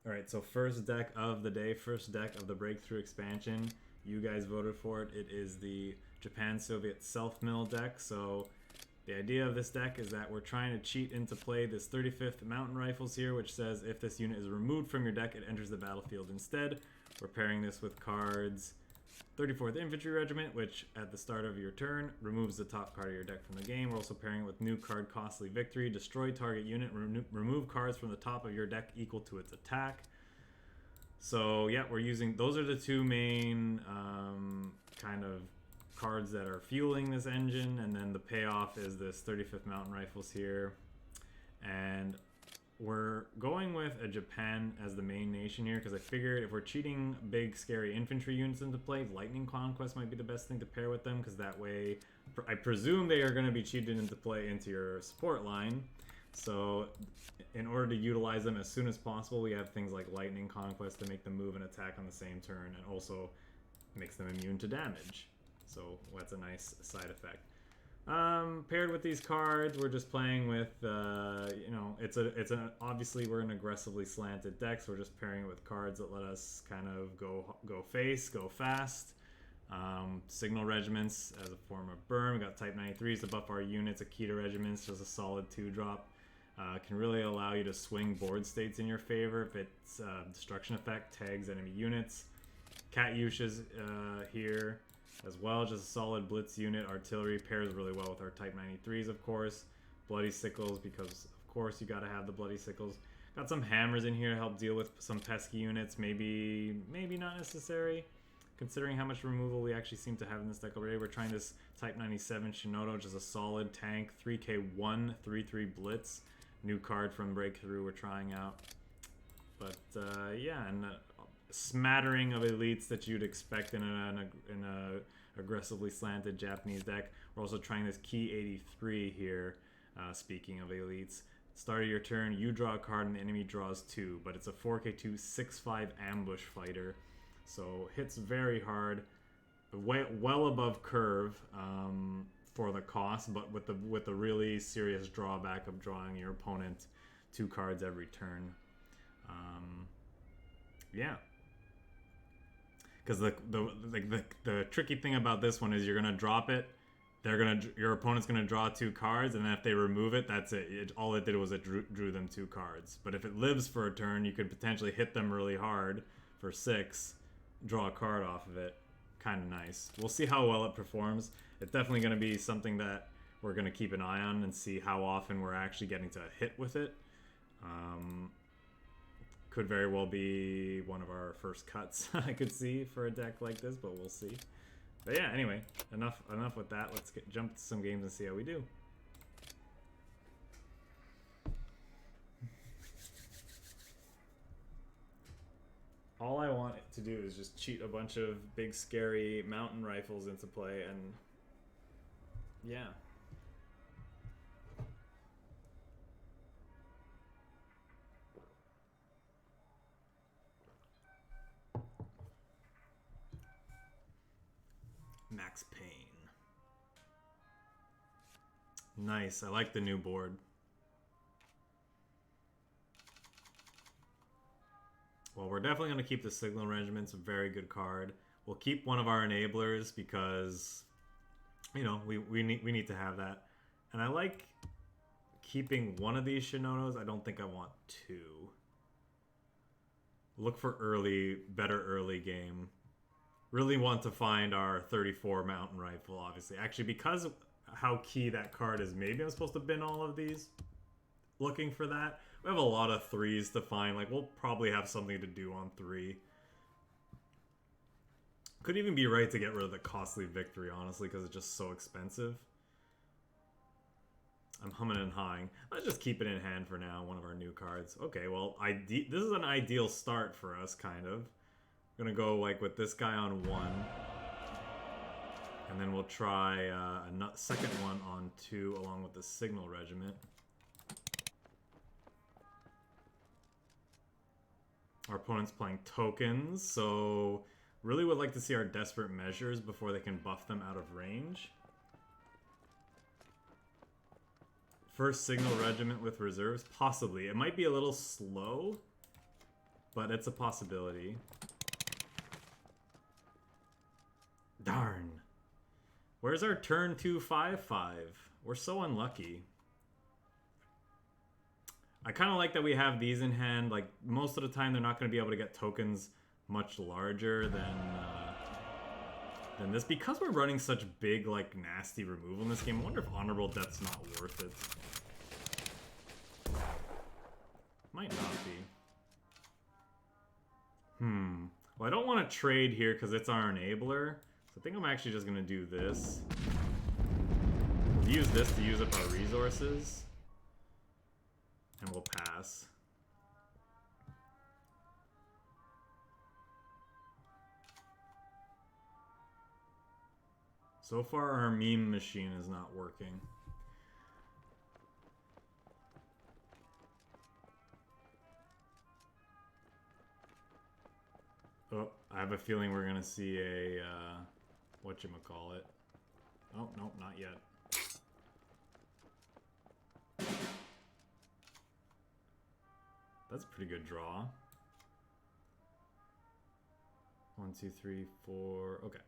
Alright, so first deck of the day, first deck of the Breakthrough expansion. You guys voted for it. It is the Japan-Soviet Self-Mill deck. So the idea of this deck is that we're trying to cheat into play this 35th Mountain Rifles here, which says if this unit is removed from your deck, it enters the battlefield instead. We're pairing this with cards 34th Infantry Regiment, which at the start of your turn removes the top card of your deck from the game. We're also pairing it with new card Costly Victory. Destroy target unit, remove cards from the top of your deck equal to its attack. So yeah, we're using, those are the two main kind of cards that are fueling this engine, and then the payoff is this 35th Mountain Rifles here. And we're going with a Japan as the main nation here because I figured if we're cheating big scary infantry units into play, Lightning Conquest might be the best thing to pair with them, because that way I presume they are going to be cheated into play into your support line. So in order to utilize them as soon as possible, we have things like Lightning Conquest to make them move and attack on the same turn, and also makes them immune to damage. So that's a nice side effect. Paired with these cards, we're just playing with, you know, obviously we're an aggressively slanted deck, so we're just pairing it with cards that let us kind of go fast. Signal regiments as a form of burn. We got Type 93s to buff our units. AKITA regiments, just a solid 2-drop. Can really allow you to swing board states in your favor if it's destruction effect, tags enemy units. KATYUSHA's here as well, just a solid blitz unit. Artillery pairs really well with our Type 93s, of course. Bloody sickles, because of course you gotta have the bloody sickles. Got some hammers in here to help deal with some pesky units. Maybe not necessary, considering how much removal we actually seem to have in this deck already. We're trying this Type 97 SHINHOTO, which is a solid tank, 3k1, 3-3 blitz. New card from Breakthrough we're trying out. But yeah, and smattering of elites that you'd expect in a aggressively slanted Japanese deck. We're also trying this Key 83 here. Speaking of elites, start of your turn, you draw a card and the enemy draws 2, but it's a 4k2 6/5 ambush fighter, so hits very hard, well above curve for the cost, but with the really serious drawback of drawing your opponent 2 cards every turn. Yeah. Because the tricky thing about this one is you're gonna drop it, your opponent's gonna draw 2 cards, and then if they remove it, that's it. All it did was it drew them 2 cards. But if it lives for a turn, you could potentially hit them really hard for 6, draw a card off of it. Kind of nice. We'll see how well it performs. It's definitely gonna be something that we're gonna keep an eye on and see how often we're actually getting to hit with it. Could very well be one of our first cuts I could see for a deck like this, but we'll see. But yeah, anyway, enough with that. Let's jump to some games and see how we do. All I want it to do is just cheat a bunch of big scary mountain rifles into play, and yeah. Max Payne. Nice, I like the new board. Well, we're definitely going to keep the Signal Regiment. It's a very good card. We'll keep one of our enablers because, you know, we need to have that. And I like keeping one of these SHINHOTOs. I don't think I want 2. Look for better early game. Really want to find our 34 Mountain Rifle, obviously. Actually, because of how key that card is, maybe I'm supposed to bin all of these. Looking for that. We have a lot of 3s to find. Like, we'll probably have something to do on 3. Could even be right to get rid of the Costly Victory, honestly, because it's just so expensive. I'm humming and hawing. Let's just keep it in hand for now, one of our new cards. Okay, well, this is an ideal start for us, kind of. I'm gonna go like with this guy on 1, and then we'll try a second one on 2 along with the Signal Regiment. Our opponent's playing tokens, so really would like to see our Desperate Measures before they can buff them out of range. First Signal Regiment with reserves? Possibly. It might be a little slow. but it's a possibility. Darn. Where's our turn 2 5/5? We're so unlucky. I kind of like that we have these in hand. Like, most of the time they're not going to be able to get tokens much larger than this. Because we're running such big, like, nasty removal in this game, I wonder if Honorable Death's not worth it. Might not be. Well, I don't want to trade here because it's our enabler. So I think I'm actually just going to do this. We'll use this to use up our resources. And we'll pass. So far, our meme machine is not working. Oh, I have a feeling we're gonna see a, whatchamacallit. Oh, nope, not yet. That's a pretty good draw. 1, 2, 3, 4, okay.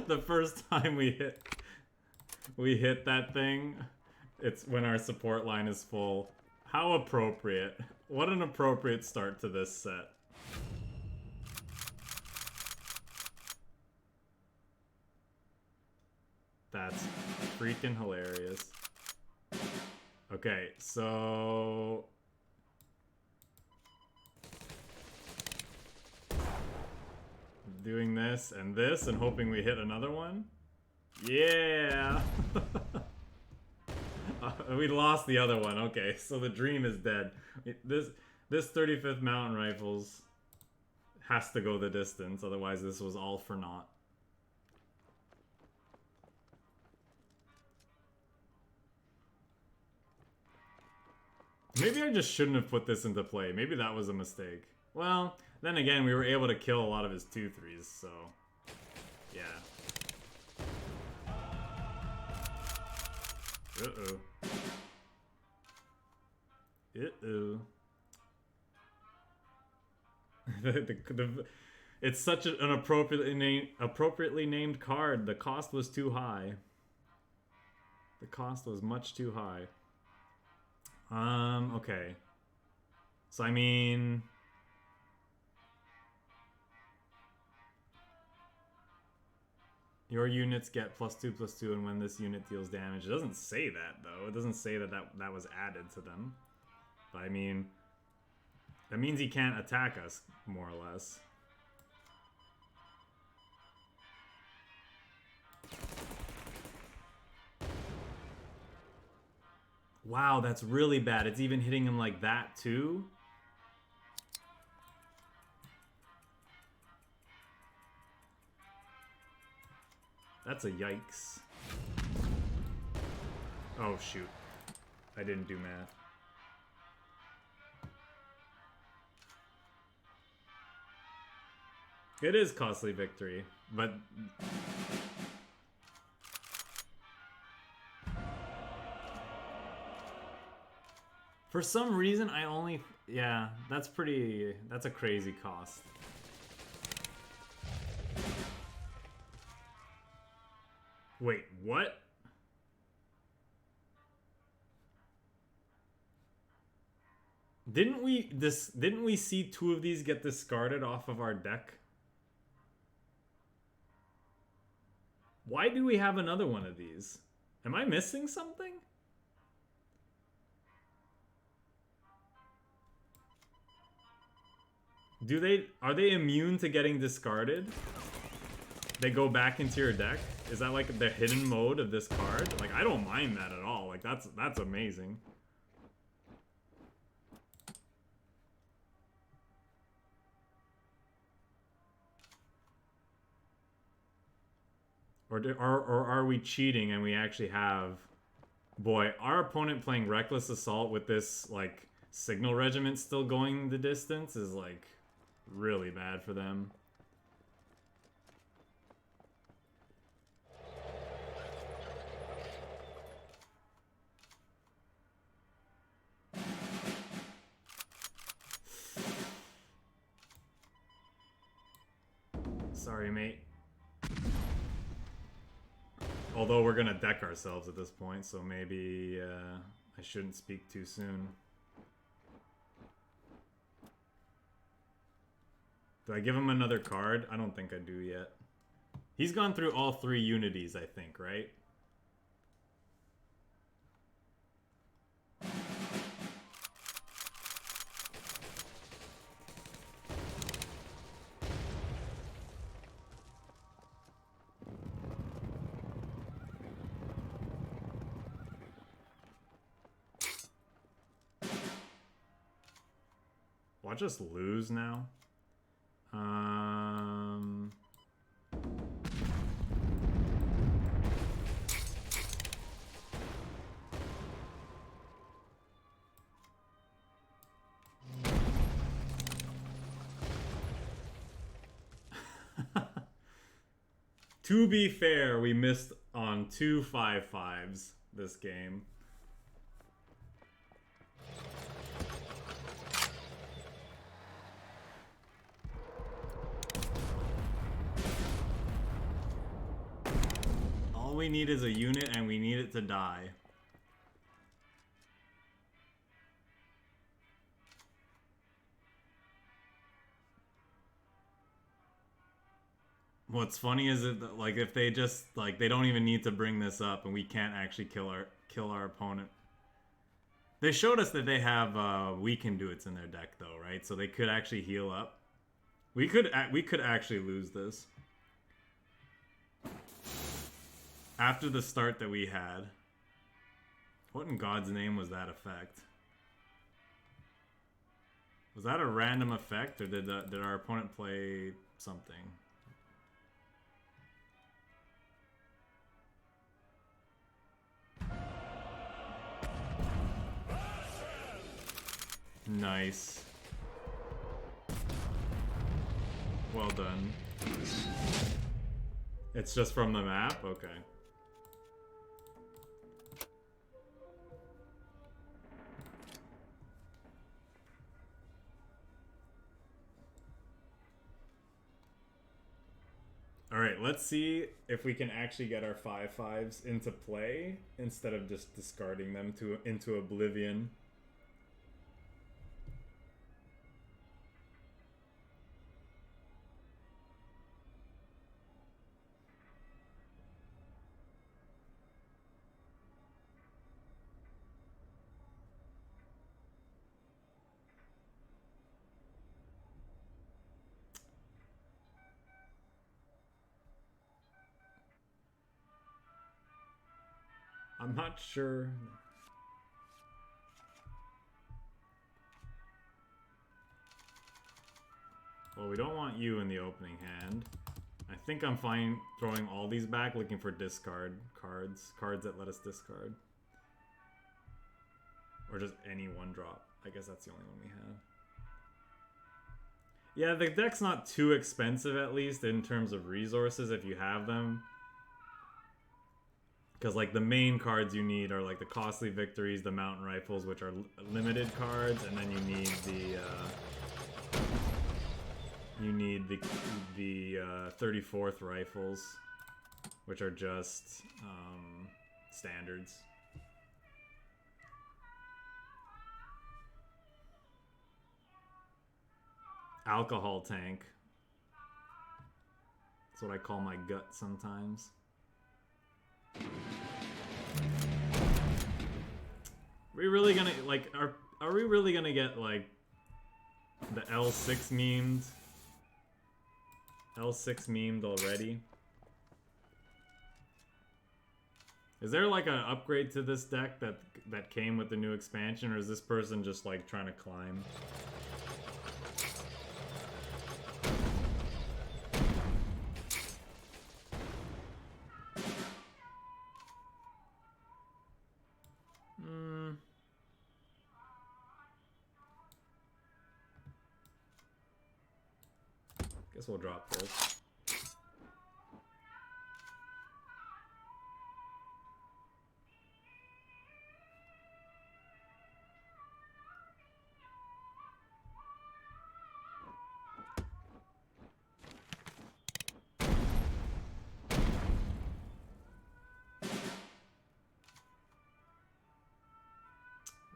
The first time we hit that thing, it's when our support line is full. How appropriate. What an appropriate start to this set. That's freaking hilarious. Okay, so doing this and hoping we hit another one. Yeah. We lost the other one. Okay, so the dream is dead. This 35th Mountain Rifles has to go the distance, otherwise this was all for naught. Maybe I just shouldn't have put this into play. Maybe that was a mistake. Well, then again, we were able to kill a lot of his 2-3s, so yeah. Uh-oh. Uh-oh. It's such an appropriately named card. The cost was too high. The cost was much too high. Okay. So, I mean, your units get +2/+2, and when this unit deals damage. It doesn't say that, though. It doesn't say that was added to them. But, I mean, that means he can't attack us, more or less. Wow, that's really bad. It's even hitting him like that, too? That's a yikes. Oh, shoot. I didn't do math. It is costly victory, but for some reason I only, yeah, that's a crazy cost. Wait, what? Didn't we see 2 of these get discarded off of our deck? Why do we have another one of these? Am I missing something? Are they immune to getting discarded? They go back into your deck? Is that like the hidden mode of this card? Like, I don't mind that at all. Like, that's amazing. Or are we cheating and we actually have... Boy, our opponent playing Reckless Assault with this, like, Signal Regiment still going the distance is like really bad for them. Sorry, mate. Although we're gonna deck ourselves at this point, so maybe I shouldn't speak too soon. Do I give him another card? I don't think I do yet. He's gone through all 3 unities, I think, right? Will I just lose now? To be fair, we missed on 2 5/5s this game. All we need is a unit, and we need it to die. What's funny is that, like, if they just, like, they don't even need to bring this up, and we can't actually kill our opponent. They showed us that they have weakened duets in their deck, though, right? So they could actually heal up. We could actually lose this. After the start that we had. What in God's name was that effect? Was that a random effect, or did our opponent play something? Nice. Well done. It's just from the map? Okay. Alright, let's see if we can actually get our 5/5s into play instead of just discarding them into oblivion. I'm not sure. Well, we don't want you in the opening hand. I think I'm fine throwing all these back, looking for discard cards. Cards that let us discard. Or just any one drop. I guess that's the only one we have. Yeah, the deck's not too expensive, at least, in terms of resources, if you have them. Because, like, the main cards you need are, like, the Costly Victories, the Mountain Rifles, which are limited cards, and then you need the 34th Rifles, which are just, standards. Alcohol tank. That's what I call my gut sometimes. Are we really gonna, like, are we really gonna get, like, the L6 memed? L6 memed already? Is there, like, an upgrade to this deck that came with the new expansion, or is this person just, like, trying to climb? Guess we'll drop this.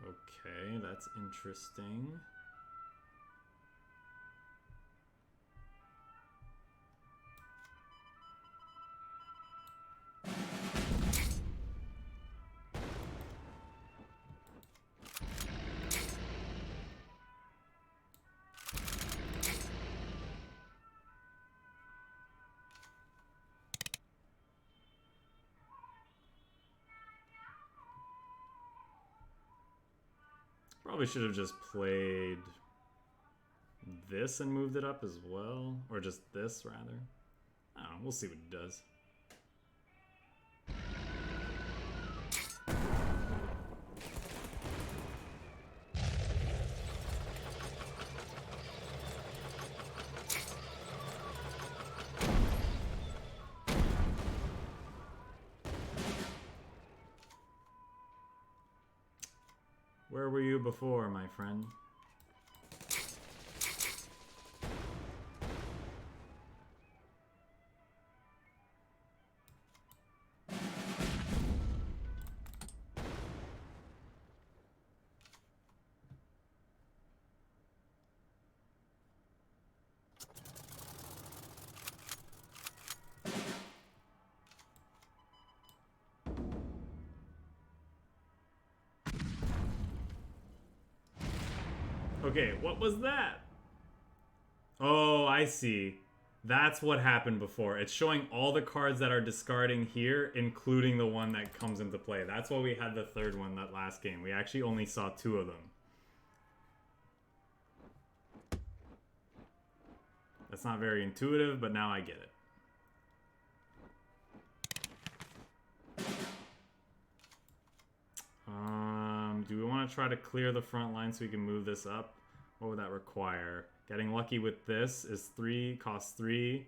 Okay, that's interesting. Probably should have just played this and moved it up as well. Or just this, rather. I don't know. We'll see what it does. Where were you before, my friend? Okay, what was that? Oh, I see. That's what happened before. It's showing all the cards that are discarding here, including the one that comes into play. That's why we had the third one that last game. We actually only saw 2 of them. That's not very intuitive, but now I get it. Do we want to try to clear the front line so we can move this up? What would that require? Getting lucky with this is 3, costs 3.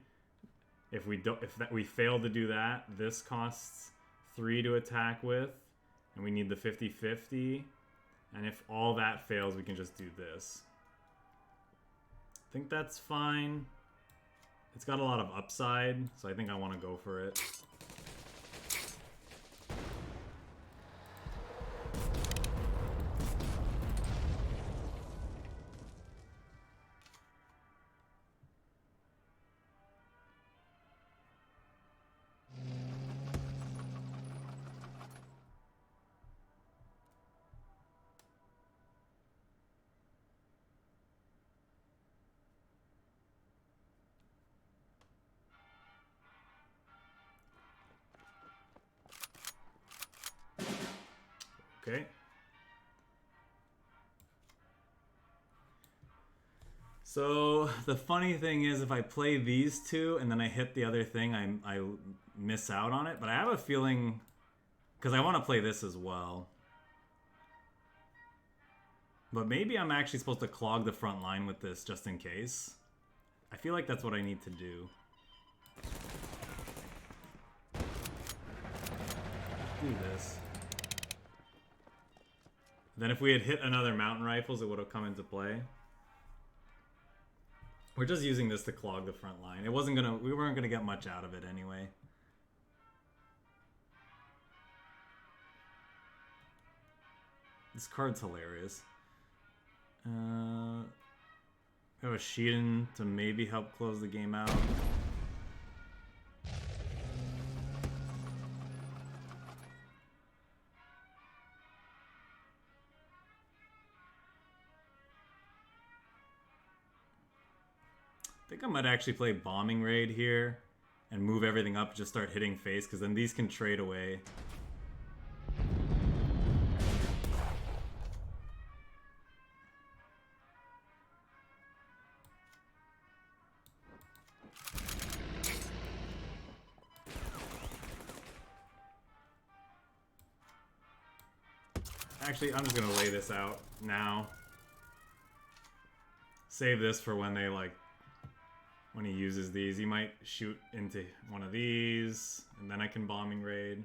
If we fail to do that, this costs 3 to attack with, and we need the 50-50. And if all that fails, we can just do this. I think that's fine. It's got a lot of upside, so I think I want to go for it. Okay. So the funny thing is, if I play these 2 and then I hit the other thing, I miss out on it. But I have a feeling, because I want to play this as well. But maybe I'm actually supposed to clog the front line with this just in case. I feel like that's what I need to do. Do this. Then if we had hit another mountain rifles, it would have come into play. We're just using this to clog the front line. We weren't gonna get much out of it anyway. This card's hilarious. We have a Shiden to maybe help close the game out. I think I might actually play Bombing Raid here and move everything up, just start hitting face, because then these can trade away. Actually, I'm just gonna lay this out now. Save this for when they, like, when he uses these. He might shoot into one of these, and then I can bombing raid.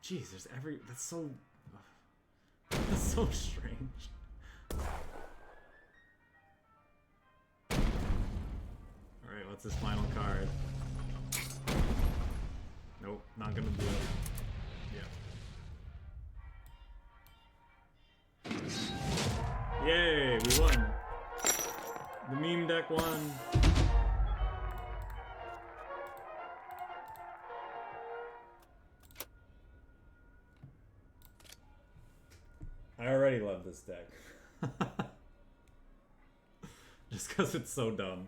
Jeez, there's that's so strange. Alright, what's his final card? Nope, not gonna do it. Yeah. Yay, we won. The meme deck won. I already love this deck. Just because it's so dumb.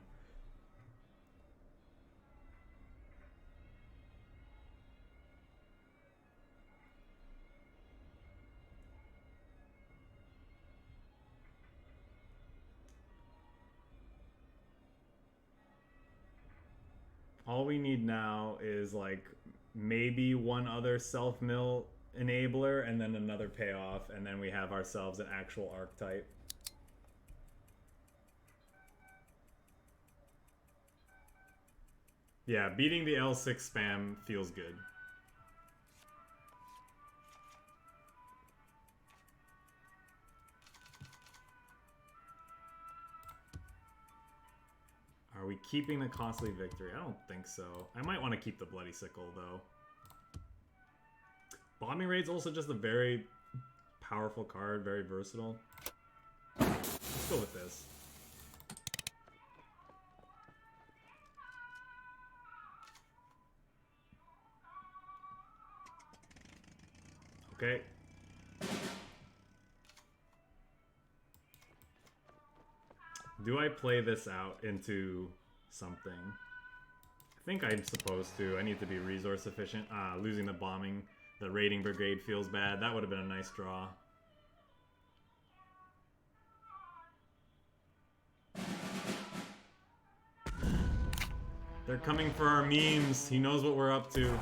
All we need now is like maybe one other self-mill enabler and then another payoff, and then we have ourselves an actual archetype. Yeah, beating the L6 spam feels good. Are we keeping the costly victory? I don't think so. I might want to keep the bloody sickle though. Bombing raid's also just a very powerful card, very versatile. Let's go with this. Okay. Do I play this out into something? I think I'm supposed to. I need to be resource efficient. Losing the bombing, the raiding brigade feels bad. That would have been a nice draw. They're coming for our memes. He knows what we're up to.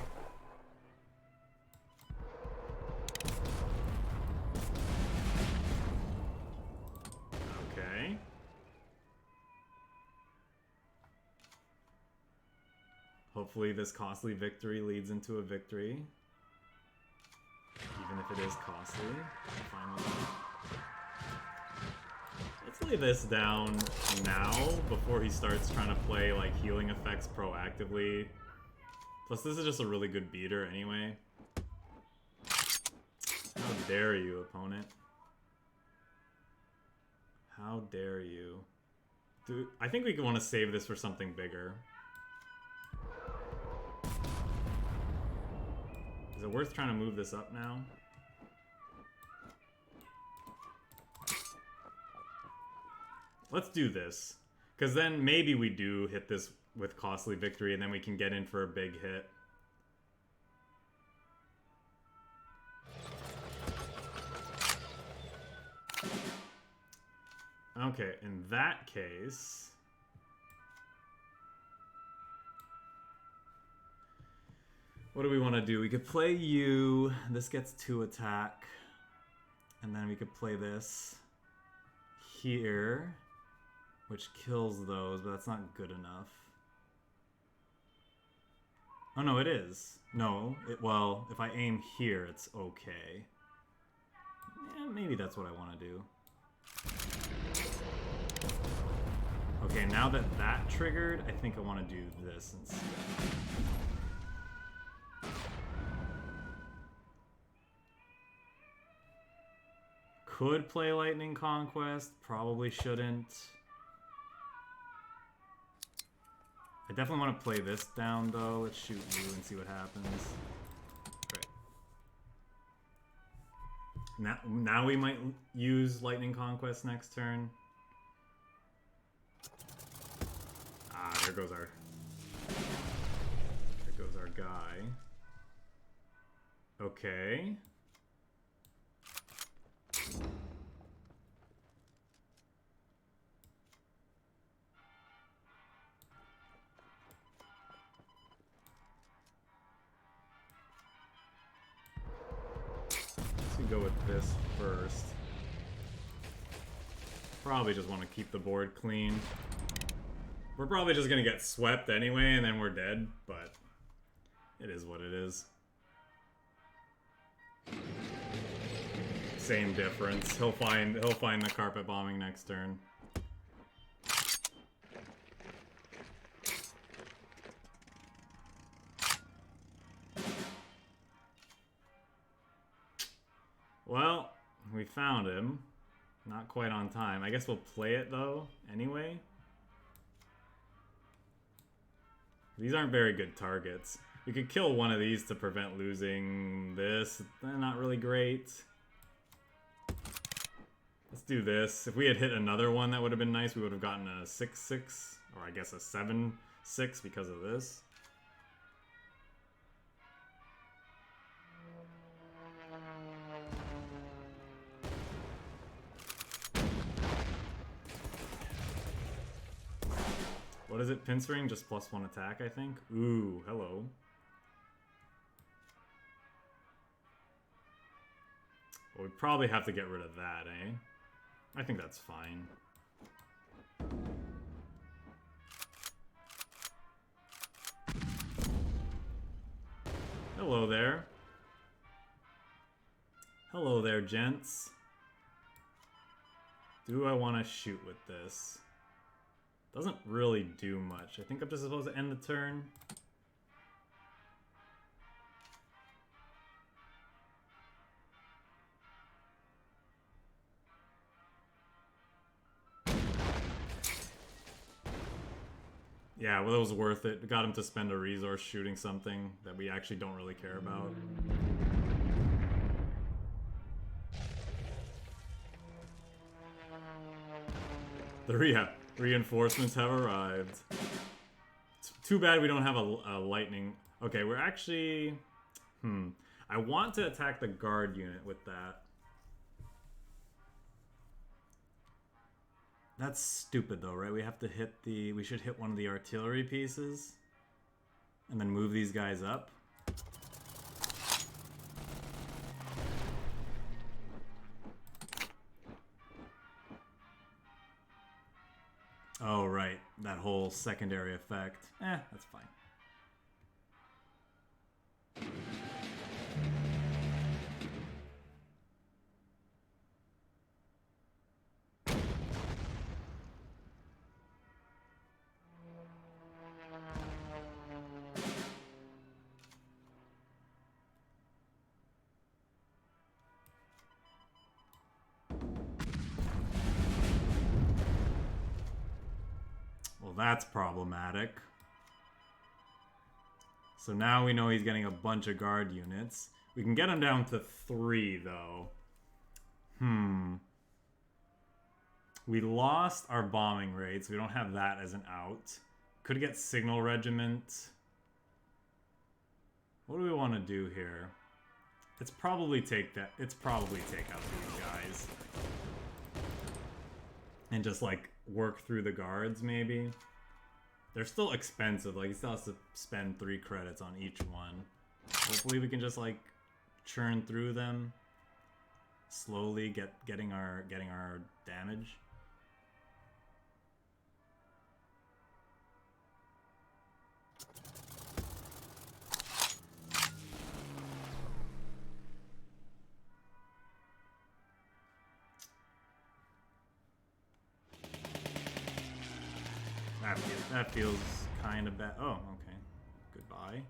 Okay. Hopefully this costly victory leads into a victory. Even if it is costly. I'm fine with that. Let's lay this down now before he starts trying to play like healing effects proactively. Plus this is just a really good beater anyway. How dare you, opponent? How dare you? Dude, I think we want to save this for something bigger. Is it worth trying to move this up now? Let's do this. Because then maybe we do hit this with costly victory and then we can get in for a big hit. Okay, in that case... what do we want to do? We could play you. This gets 2 attack. And then we could play this here, which kills those, but that's not good enough. Oh no, it is. No, well, if I aim here, it's okay. Yeah, maybe that's what I want to do. Okay, now that that triggered, I think I want to do this instead. Could play Lightning Conquest, probably shouldn't. I definitely want to play this down though. Let's shoot you and see what happens. Right. Now we might use Lightning Conquest next turn. Ah, there goes our guy. Okay. Let's go with this first. Probably just want to keep the board clean. We're probably just gonna get swept anyway, and then we're dead, but it is what it is. Same difference. He'll find the carpet bombing next turn. Well, we found him. Not quite on time. I guess we'll play it though, anyway. These aren't very good targets. We could kill one of these to prevent losing this. They're not really great. Let's do this. If we had hit another one, that would have been nice. We would have gotten a 6-6, or I guess a 7-6 because of this. What is it? Pincer ring, just +1 attack, I think. Ooh, hello. Well, we probably have to get rid of that, eh? I think that's fine. Hello there. Hello there, gents. Do I want to shoot with this? Doesn't really do much. I think I'm just supposed to end the turn. Yeah, well, it was worth it. We got him to spend a resource shooting something that we actually don't really care about. The reinforcements have arrived. It's too bad we don't have a lightning. Okay, we're actually... I want to attack the guard unit with that. That's stupid though, right? We have to hit the... We should hit one of the artillery pieces. And then move these guys up. Oh, right. That whole secondary effect. That's fine. That's problematic. So now we know he's getting a bunch of guard units. We can get him down to 3, though. We lost our bombing rates. We don't have that as an out. Could get Signal Regiment. What do we want to do here? It's probably take out these guys. And just, like, work through the guards, maybe. They're still expensive. Like, he still has to spend 3 credits on each one. Hopefully we can just, like, churn through them. Slowly getting our damage. That feels kind of bad. Oh, okay. Goodbye.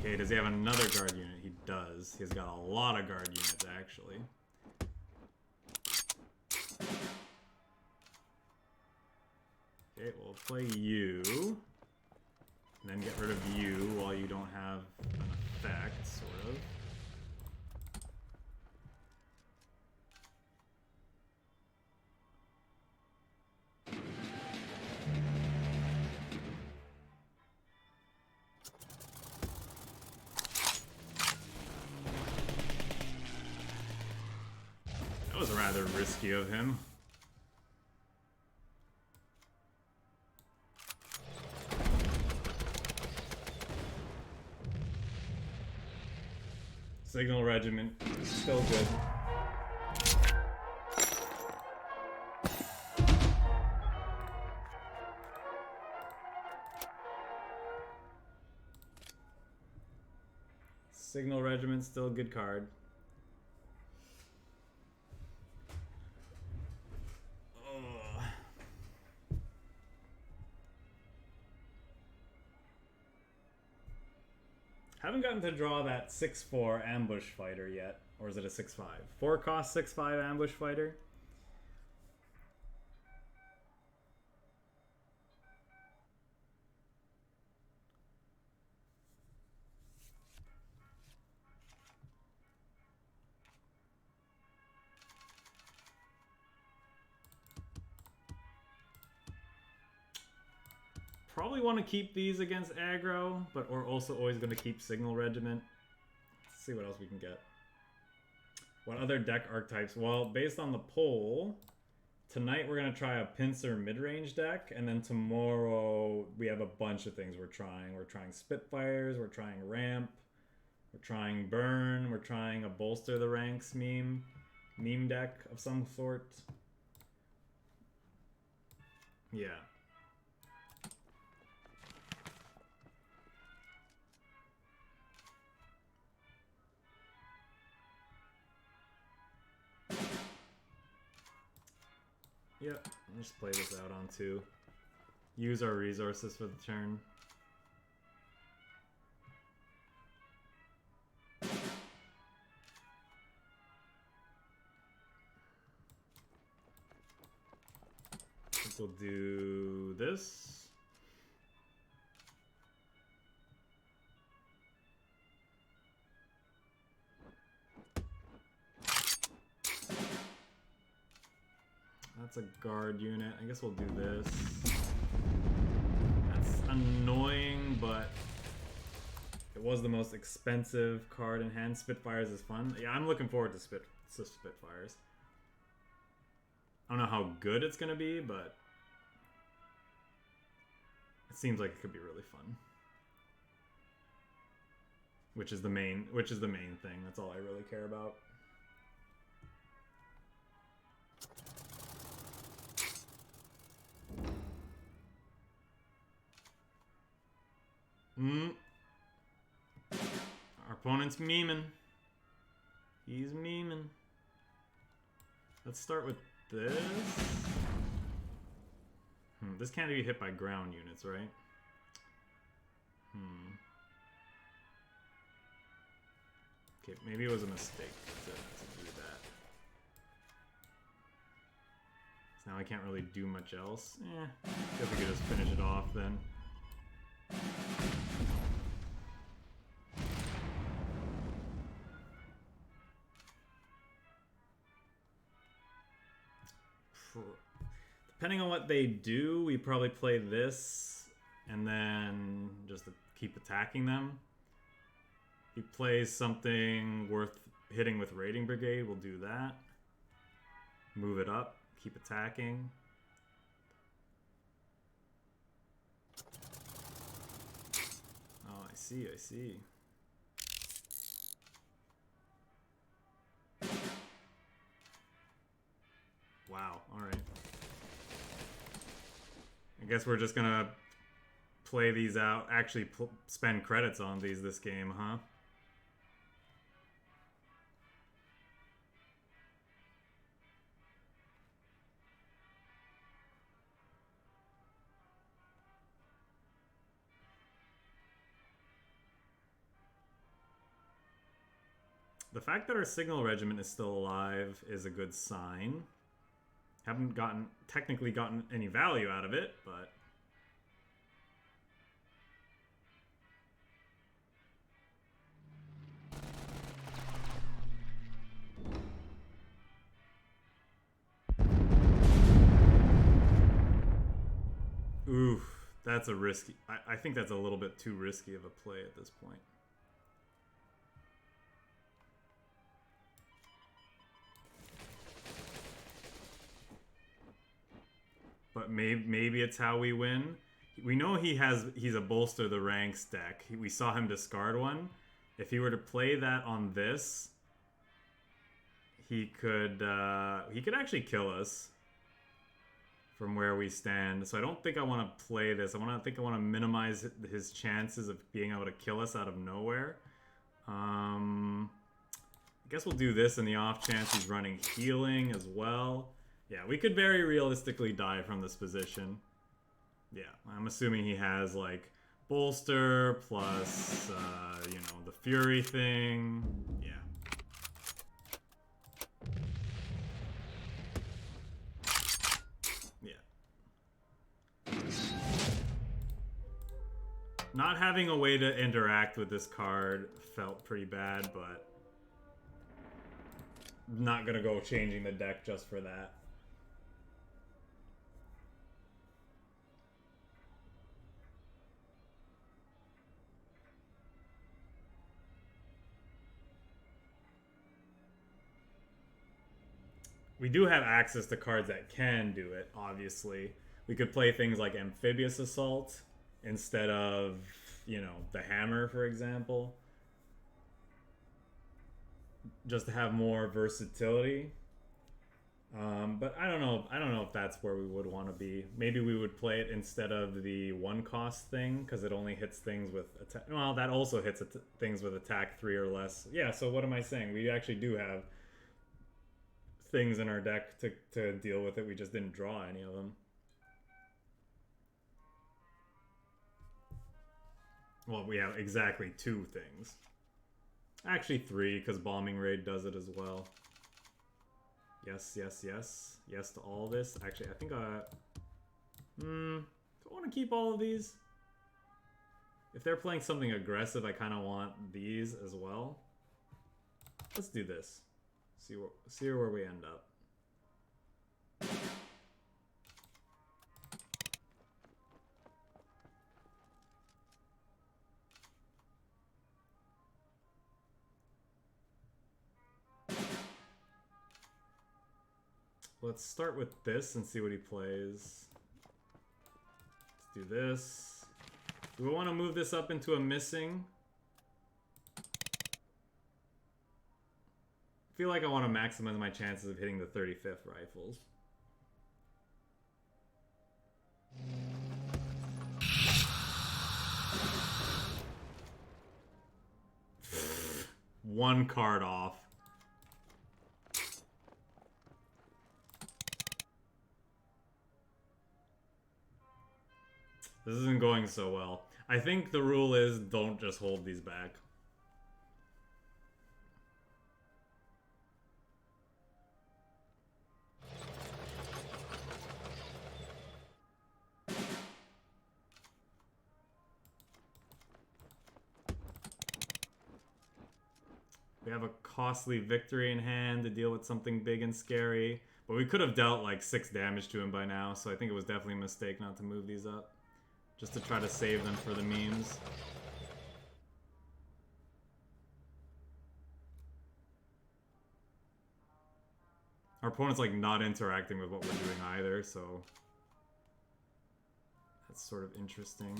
Okay, does he have another guard unit? He does. He's got a lot of guard units, actually. Okay, we'll play you, and then get rid of you while you don't have an effect, sort of. That was rather risky of him. Signal Regiment, still good. Signal Regiment, still a good card. Haven't gotten to draw that 6/4 ambush fighter yet. Or is it a 6/5? 4 cost 6/5 ambush fighter. Probably want to keep these against aggro, but we're also always going to keep Signal Regiment. Let's see what else we can get. What other deck archetypes? Well, based on the poll, tonight we're going to try a pincer mid-range deck, and then tomorrow we have a bunch of things we're trying. We're trying Spitfires, we're trying Ramp, we're trying Burn, we're trying a Bolster the Ranks meme deck of some sort. Yeah. Yep, I'll just play this out on 2. Use our resources for the turn. I think we'll do this. That's a guard unit. I guess we'll do this. That's annoying, but it was the most expensive card in hand. Spitfires is fun. Yeah, I'm looking forward to Spitfires. I don't know how good it's gonna be, but it seems like it could be really fun. Which is the main thing. That's all I really care about. Our opponent's memeing. He's memeing. Let's start with this. This can't be hit by ground units, right? Okay, maybe it was a mistake to do that. So now I can't really do much else. Guess we could just finish it off then. Depending on what they do, we probably play this and then just keep attacking them. If he plays something worth hitting with Raiding Brigade, we'll do that. Move it up, keep attacking. Oh, I see, I see. Wow, alright. I guess we're just gonna play these out, actually spend credits on these this game, huh? The fact that our Signal Regiment is still alive is a good sign. Haven't technically gotten any value out of it, but oof, that's a risky. I think that's a little bit too risky of a play at this point. but maybe it's how we win. We know he's a bolster the ranks deck. We saw him discard one. If he were to play that on this, he could actually kill us from where we stand. So I don't think I want to play this. I think I want to minimize his chances of being able to kill us out of nowhere. I guess we'll do this in the off chance he's running healing as well. Yeah, we could very realistically die from this position. Yeah, I'm assuming he has like bolster plus, you know, the fury thing. Yeah. Not having a way to interact with this card felt pretty bad, but not gonna go changing the deck just for that. We do have access to cards that can do it, obviously. We could play things like Amphibious Assault instead of, you know, the Hammer, for example. Just to have more versatility. But I don't know if that's where we would want to be. Maybe we would play it instead of the 1-cost thing, because it only hits things with attack. Well, that also hits things with attack 3 or less. Yeah, so what am I saying? We actually do have things in our deck to deal with it. We just didn't draw any of them. Well, we have exactly 2 things. Actually 3, because Bombing Raid does it as well. Yes, yes, yes. Yes to all this. Actually, I think do I want to keep all of these? If they're playing something aggressive, I kind of want these as well. Let's do this. See where we end up. Let's start with this and see what he plays. Let's do this. Do we want to move this up into a missing? I feel like I want to maximize my chances of hitting the 35th rifles. One card off. This isn't going so well. I think the rule is don't just hold these back. We have a costly victory in hand to deal with something big and scary. But we could have dealt like 6 damage to him by now, so I think it was definitely a mistake not to move these up. Just to try to save them for the memes. Our opponent's like not interacting with what we're doing either, so that's sort of interesting.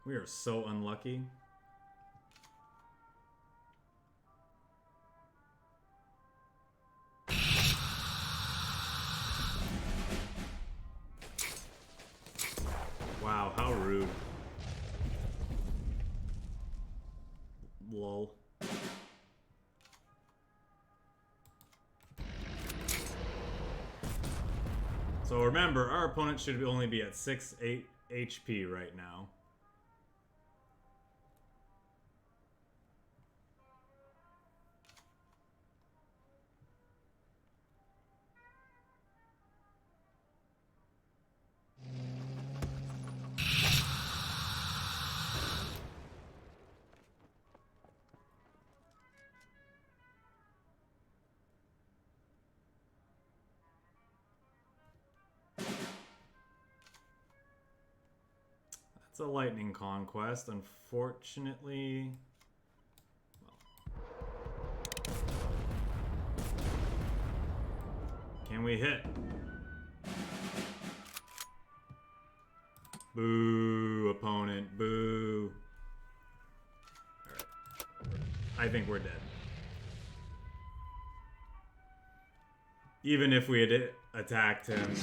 We are so unlucky. Wow, how rude. Lol. So remember, our opponent should only be at 6-8 HP right now. It's a lightning conquest, unfortunately. Well. Can we hit? Boo, opponent, boo. Alright. I think we're dead. Even if we had attacked him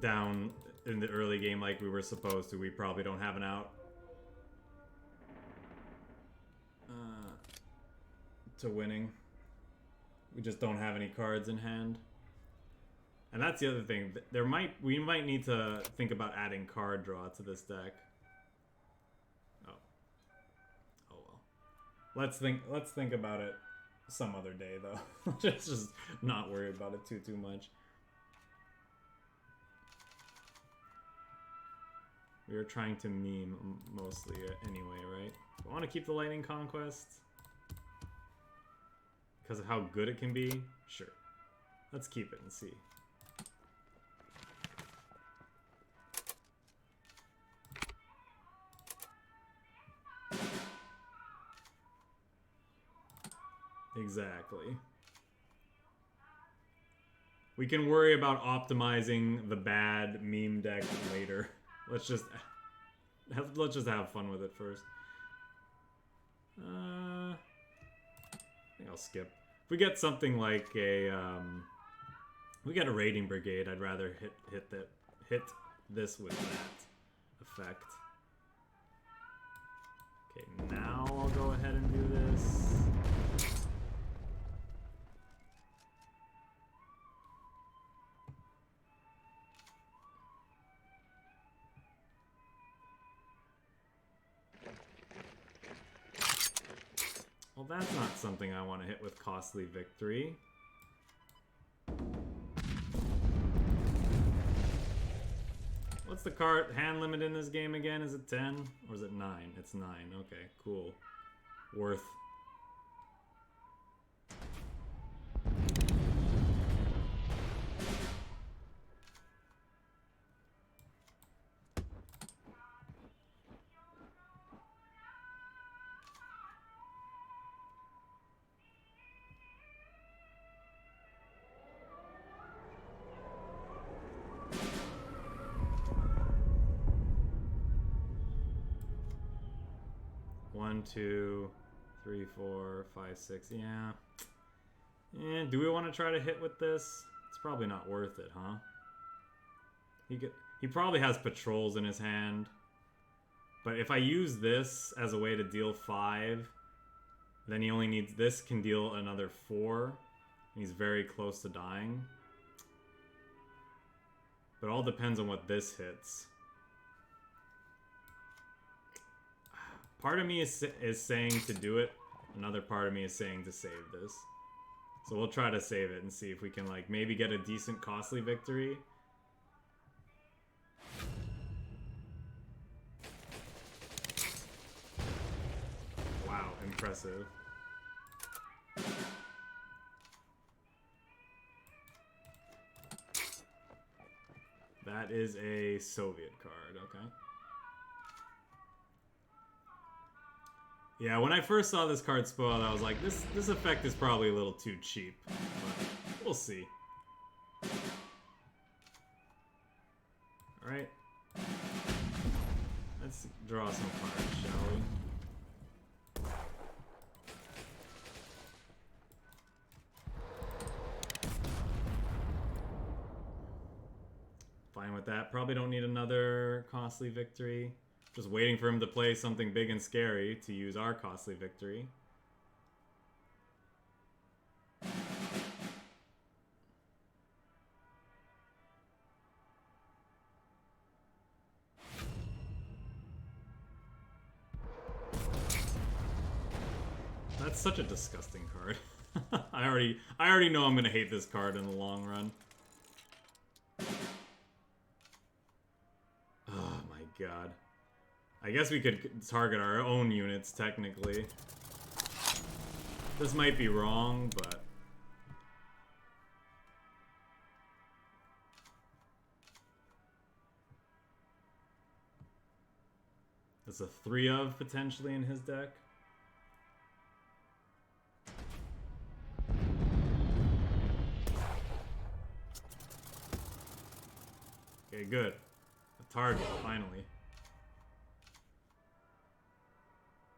down in the early game like we were supposed to, we probably don't have an out. To winning. We just don't have any cards in hand. And that's the other thing. We might need to think about adding card draw to this deck. Oh. Oh well. Let's think about it some other day though. just not worry about it too much. We are trying to meme mostly anyway, right? I want to keep the Lightning Conquest because of how good it can be. Sure. Let's keep it and see. Exactly. We can worry about optimizing the bad meme deck later. Let's just have fun with it first. I think I'll skip. If we get something like a we get a Raiding Brigade, I'd rather hit this with that effect. Okay, now I'll go ahead and do this. Well, that's not something I want to hit with Costly Victory. What's the card hand limit in this game again? Is it 10 or is it 9? It's 9. Okay, cool. Worth. One, two, three, four, five, six. Yeah. And do we want to try to hit with this? It's probably not worth it, huh? He probably has patrols in his hand. But if I use this as a way to deal 5, then he only needs this can deal another 4. He's very close to dying. But it all depends on what this hits. Part of me is saying to do it. Another part of me is saying to save this. So we'll try to save it and see if we can like maybe get a decent Costly Victory. Wow, impressive. That is a Soviet card, okay. Yeah, when I first saw this card spoiled, I was like, this effect is probably a little too cheap. But we'll see. Alright. Let's draw some cards, shall we? Fine with that. Probably don't need another Costly Victory. Just waiting for him to play something big and scary to use our Costly Victory. That's such a disgusting card. I already know I'm gonna hate this card in the long run. Oh my god. I guess we could target our own units, technically. This might be wrong, but... That's a 3 of potentially in his deck. Okay, good. A target, finally.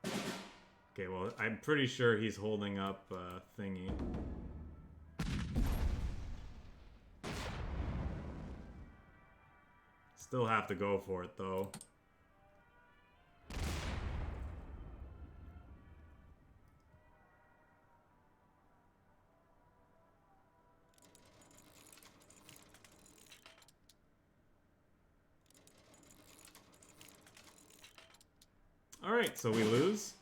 Okay, well, I'm pretty sure he's holding up thingy. Still have to go for it, though. Alright, so we lose.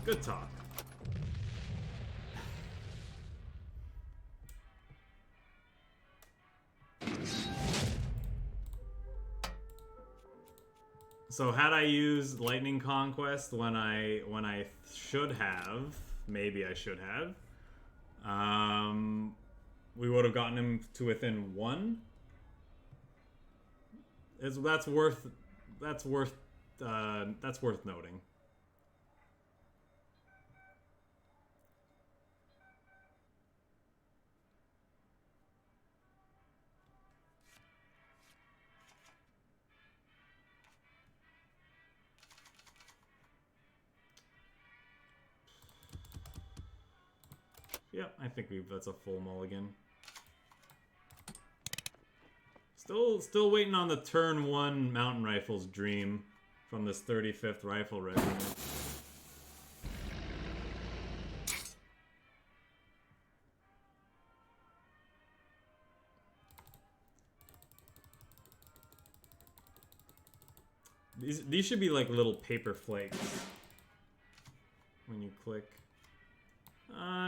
Good talk. So had I used Lightning Conquest when I should have, maybe I should have, we would have gotten him to within 1. That's worth noting. Yep, I think that's a full mulligan. Still waiting on the turn 1 Mountain Rifles dream from this 35th Rifle Regiment. These should be like little paper flakes when you click.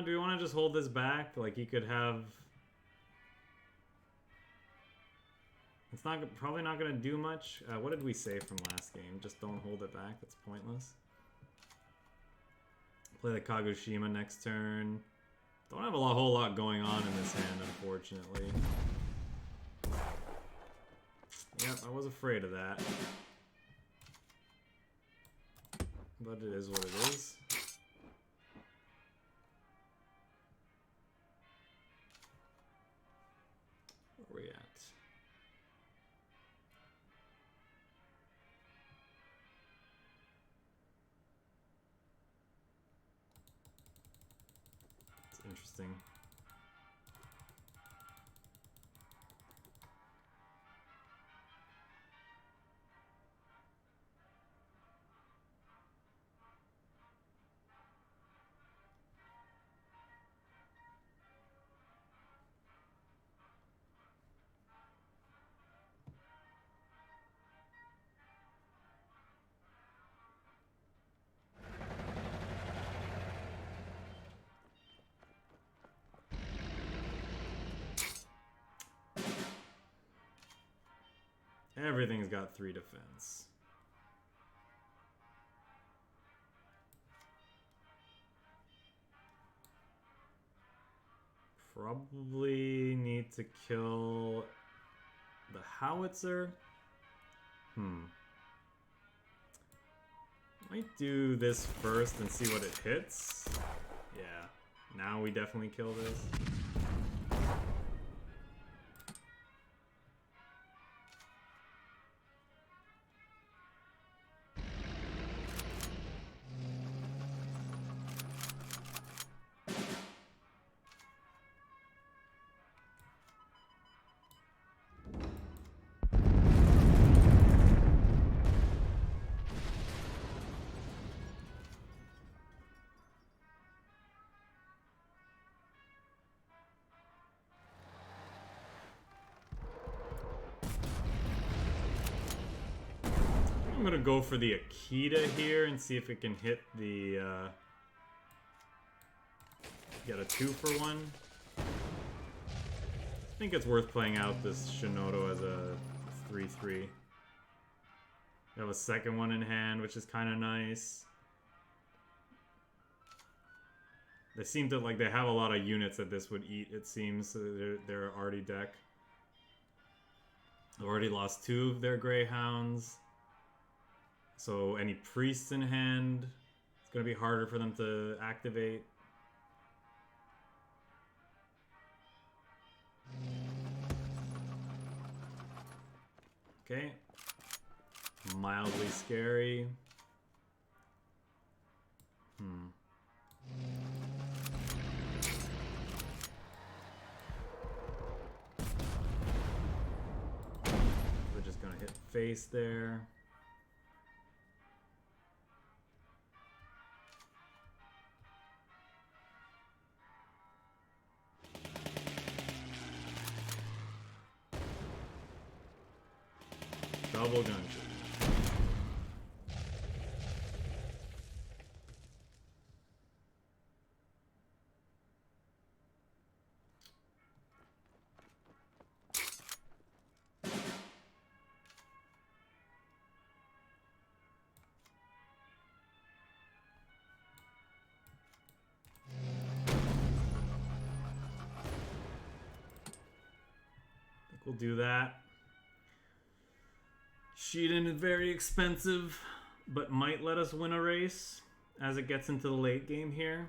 Do we want to just hold this back? Like you could have... It's probably not going to do much. What did we say from last game? Just don't hold it back. That's pointless. Play the Kagoshima next turn. Don't have a whole lot going on in this hand, unfortunately. Yep, I was afraid of that. But it is what it is. Where are we at? It's interesting. Everything's got 3 defense. Probably need to kill the howitzer. Might do this first and see what it hits. Yeah, now we definitely kill this. I'm gonna go for the AKITA here and see if it can hit the, get a 2-for-1. I think it's worth playing out this SHINHOTO as a 3-3. We have a second one in hand, which is kind of nice. They seem to, like, they have a lot of units that this would eat, it seems. So they're already deck. They've already lost 2 of their Greyhounds. So any priests in hand, it's going to be harder for them to activate. Okay. Mildly scary. We're just gonna hit face there. Double gunshot. We'll do that. Shiden is very expensive, but might let us win a race as it gets into the late game here.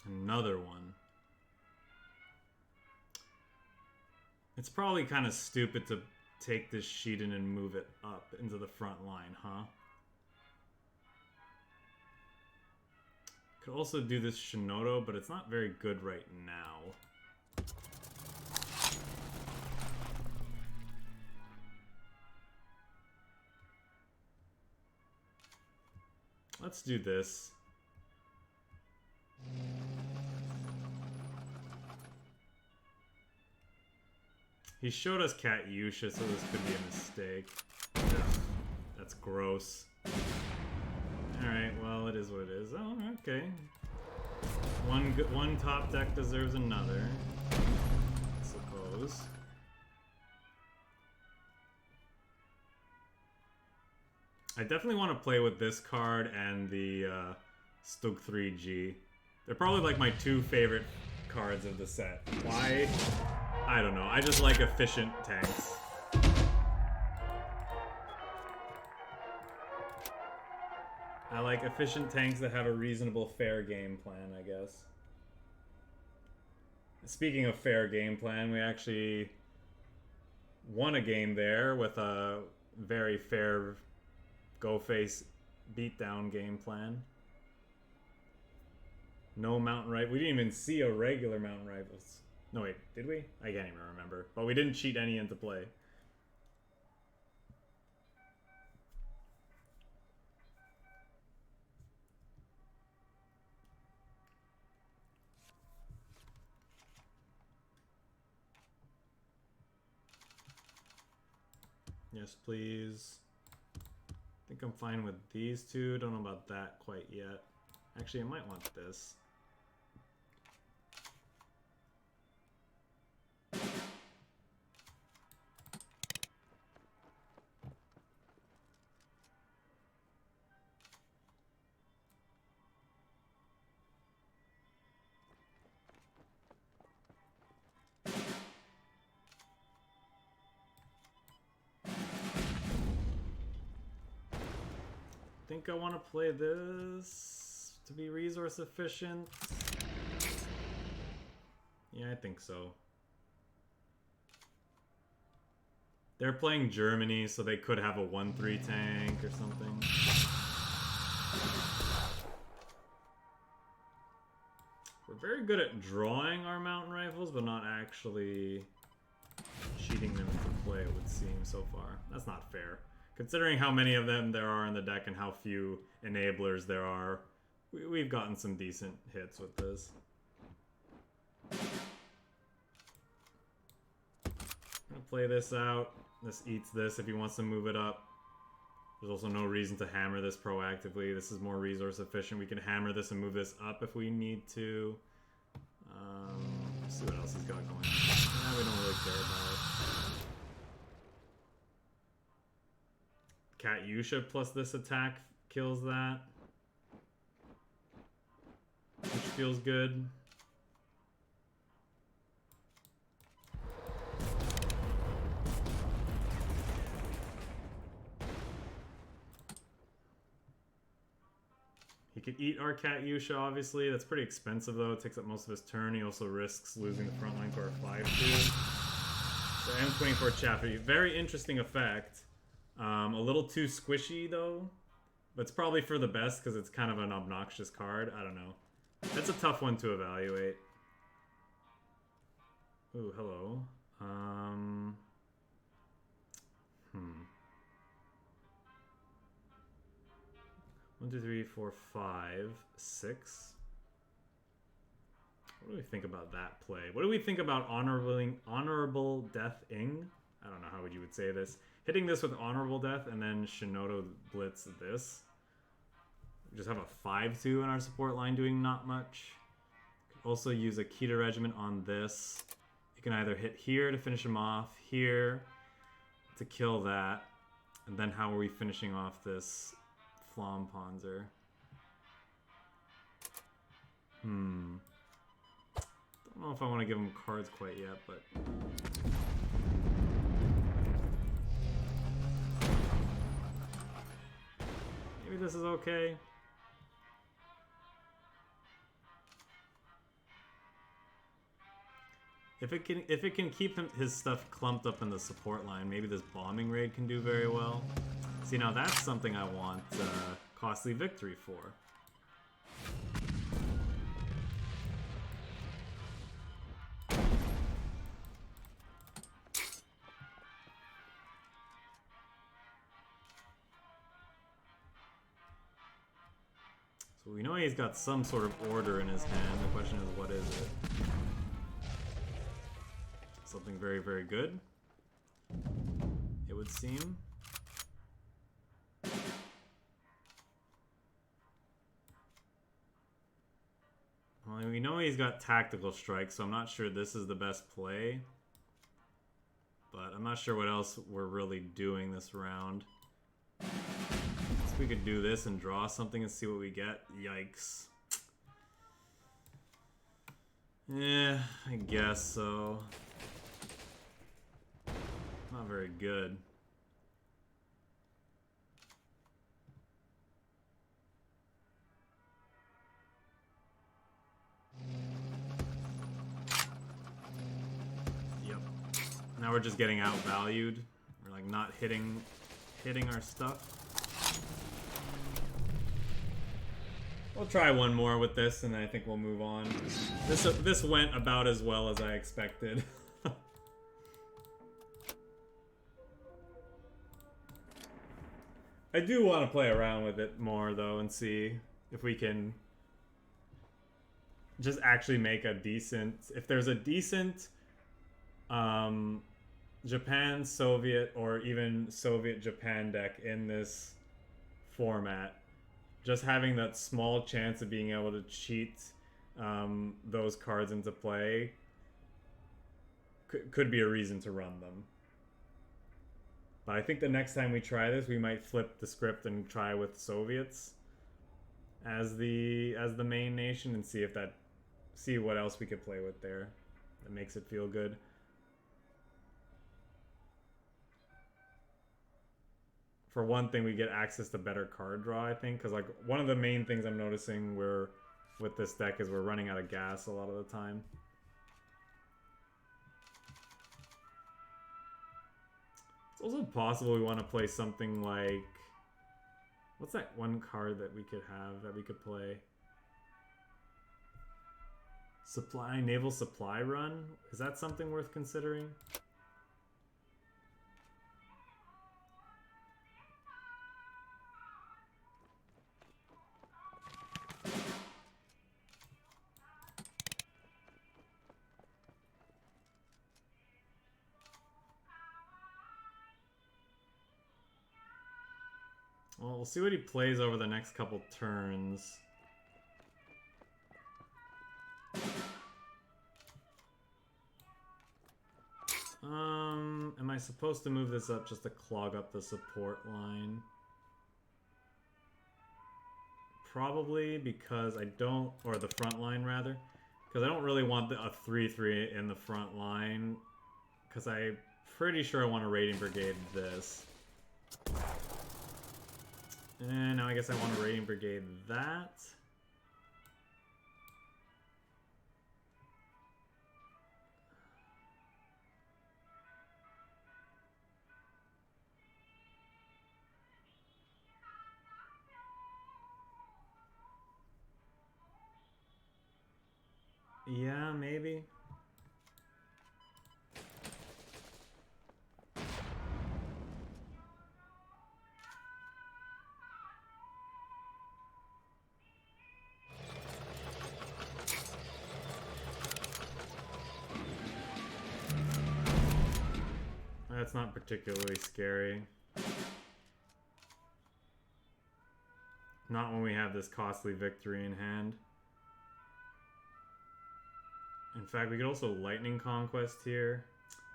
Another one. It's probably kind of stupid to take this Shiden and move it up into the front line, huh? Could also do this Shinhoto, but it's not very good right now. Let's do this. He showed us Katyusha, so this could be a mistake. That's gross. Alright, well, it is what it is. Oh, okay. One top deck deserves another, I suppose. I definitely want to play with this card and the Stug 3G. They're probably like my 2 favorite cards of the set. Why? I don't know. I just like efficient tanks. I like efficient tanks that have a reasonable, fair game plan, I guess. Speaking of fair game plan, we actually won a game there with a very fair go-face beatdown game plan. No mountain rifle. We didn't even see a regular mountain rifles. No, wait, did we? I can't even remember. But we didn't cheat any into play. Yes, please. I think I'm fine with these 2. Don't know about that quite yet. Actually, I might want this. I think I want to play this to be resource efficient. Yeah, I think so. They're playing Germany, so they could have a 1-3 tank or something. We're very good at drawing our mountain rifles, but not actually cheating them into play, it would seem, so far. That's not fair. Considering how many of them there are in the deck and how few enablers there are, we've gotten some decent hits with this. I'm gonna play this out. This eats this if he wants to move it up. There's also no reason to hammer this proactively. This is more resource efficient. We can hammer this and move this up if we need to. Let's see what else he's got going on. Yeah, we don't really care about it. Katyusha plus this attack kills that, which feels good. He could eat our Katyusha, obviously. That's pretty expensive, though. It takes up most of his turn. He also risks losing the front line to our 5-2. So M24 Chaffee. Very interesting effect. A little too squishy, though. But it's probably for the best, because it's kind of an obnoxious card. I don't know. That's a tough one to evaluate. Ooh, hello. 1, 2, 3, 4, 5, 6. What do we think about that play? What do we think about honorable death-ing? I don't know how you would say this. Hitting this with honorable death and then SHINHOTO blitz this. We just have a 5-2 in our support line doing not much. Could also use AKITA Regiment on this. You can either hit here to finish him off, here to kill that, and then how are we finishing off this Flampanzer? Don't know if I want to give him cards quite yet, but maybe this is okay. If it can keep his stuff clumped up in the support line, maybe this bombing raid can do very well. See, now that's something I want costly victory for. So we know he's got some sort of order in his hand. The question is, what is it? Something very, very good, it would seem. Well, we know he's got tactical strikes, so I'm not sure this is the best play. But I'm not sure what else we're really doing this round. So we could do this and draw something and see what we get. Yikes. Yeah, I guess so. Not very good. Yep. Now we're just getting outvalued. We're like not hitting our stuff. We'll try one more with this, and then I think we'll move on. This went about as well as I expected. I do want to play around with it more, though, and see if we can just actually make a decent... If there's a decent Japan, Soviet, or even Soviet-Japan deck in this format, just having that small chance of being able to cheat those cards into play could be a reason to run them. But I think the next time we try this, we might flip the script and try with Soviets as the main nation and see what else we could play with there that makes it feel good. For one thing, we get access to better card draw, I think, because like one of the main things I'm noticing with this deck is we're running out of gas a lot of the time. It's also possible we want to play something like... What's that one card that we could have, that we could play? Naval Supply Run? Is that something worth considering? Well, we'll see what he plays over the next couple turns. I supposed to move this up just to clog up the support line? Probably because I don't, or the front line rather, because I don't really want a 3-3 in the front line, because I'm pretty sure I want to Raiding Brigade this. And now I guess I want to Raiding Brigade that. Yeah, maybe. That's not particularly scary. Not when we have this costly victory in hand. In fact, we could also Lightning Conquest here.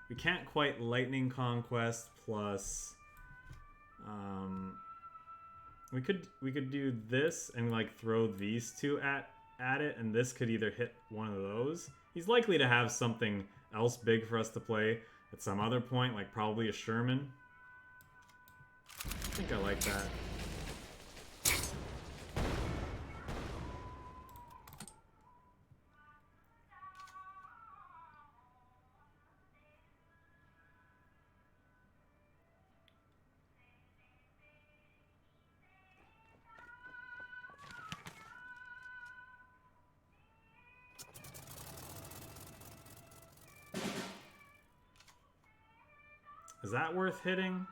We can't quite Lightning Conquest plus... we could do this and like throw these two at it, and this could either hit one of those. He's likely to have something else big for us to play at some other point, like probably a Sherman. I think I like that. Is that worth hitting?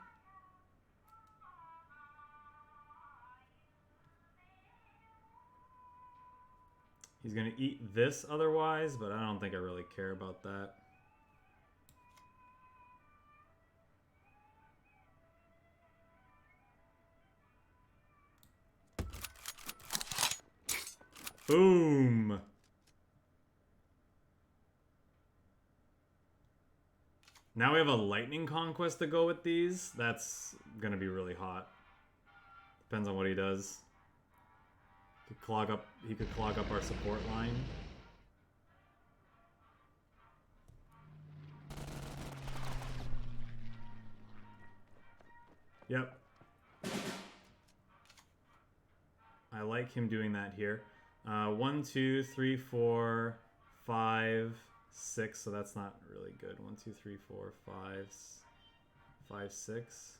He's gonna eat this otherwise, but I don't think I really care about that. Boom! Now we have a Lightning Conquest to go with these. That's gonna be really hot. Depends on what he does. He could clog up our support line. Yep. I like him doing that here. 1, 2, 3, 4, 5, 6, so that's not really good. 1, 2, 3, 4, 5, 6.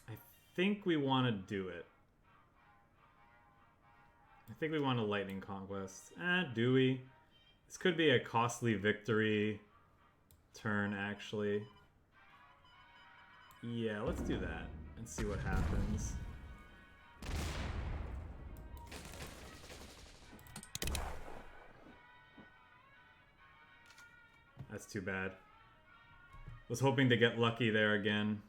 I think we want to do it. I think we want a Lightning Conquest. Do we? This could be a costly victory turn, actually. Yeah, let's do that and see what happens. That's too bad. Was hoping to get lucky there again.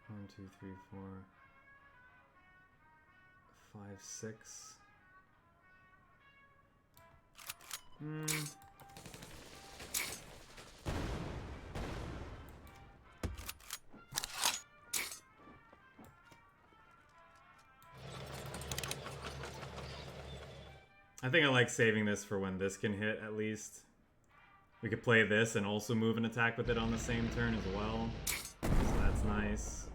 One, two, three, 4, 5, 6. I think I like saving this for when this can hit, at least. We could play this and also move an attack with it on the same turn as well. So that's nice.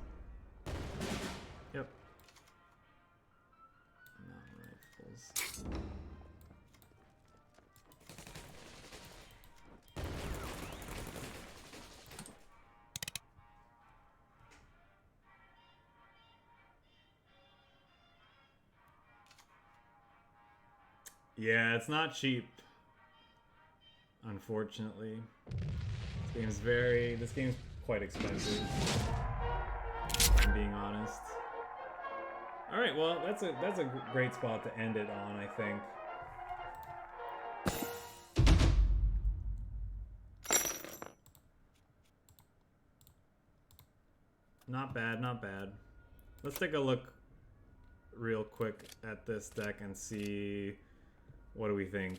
Yep. 9 rifles. Yeah, it's not cheap, unfortunately. This game's quite expensive, if I'm being honest. All right, well, that's a great spot to end it on, I think. Not bad, not bad. Let's take a look real quick at this deck and see what do we think.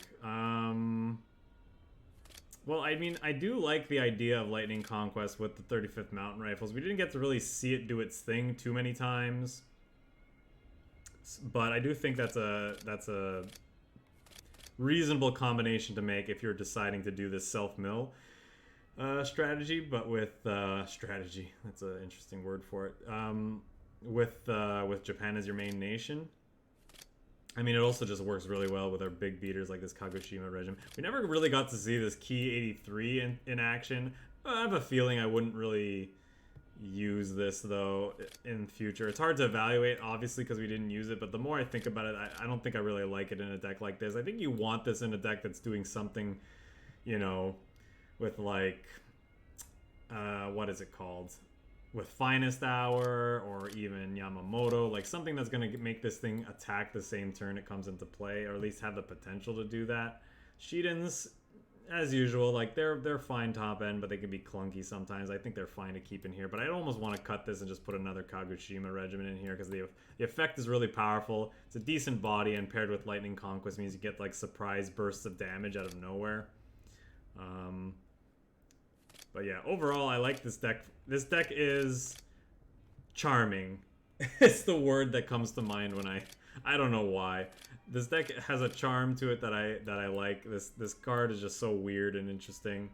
Well, I mean, I do like the idea of Lightning Conquest with the 35th Mountain Rifles. We didn't get to really see it do its thing too many times, but I do think that's a reasonable combination to make if you're deciding to do this self-mill strategy. But with strategy, that's an interesting word for it. With Japan as your main nation, I mean, it also just works really well with our big beaters like this Kagoshima Regiment. We never really got to see this Key 83 in action. I have a feeling I wouldn't really use this, though, in future. It's hard to evaluate, obviously, because we didn't use it, but the more I think about it, I don't think I really like it in a deck like this. I think you want this in a deck that's doing something, you know, with, like, what is it called? With Finest Hour or even Yamamoto, like something that's going to make this thing attack the same turn it comes into play, or at least have the potential to do that. Shidens, as usual, like they're fine top end, but they can be clunky sometimes. I think they're fine to keep in here, but I almost want to cut this and just put another Kagoshima Regiment in here because the effect is really powerful. It's a decent body, and paired with Lightning Conquest means you get like surprise bursts of damage out of nowhere. But yeah, overall, I like this deck. This deck is charming. It's the word that comes to mind when I don't know why. This deck has a charm to it that I like. This card is just so weird and interesting.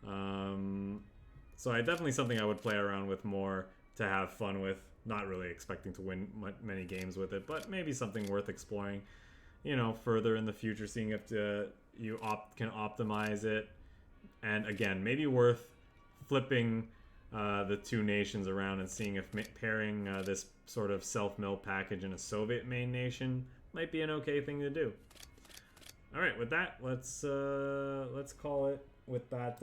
So definitely something I would play around with more to have fun with. Not really expecting to win many games with it, but maybe something worth exploring, you know, further in the future, seeing if you can optimize it. And again, maybe worth flipping the two nations around and seeing if pairing this sort of self-mill package in a Soviet main nation might be an okay thing to do. All right, with that, let's call it with that.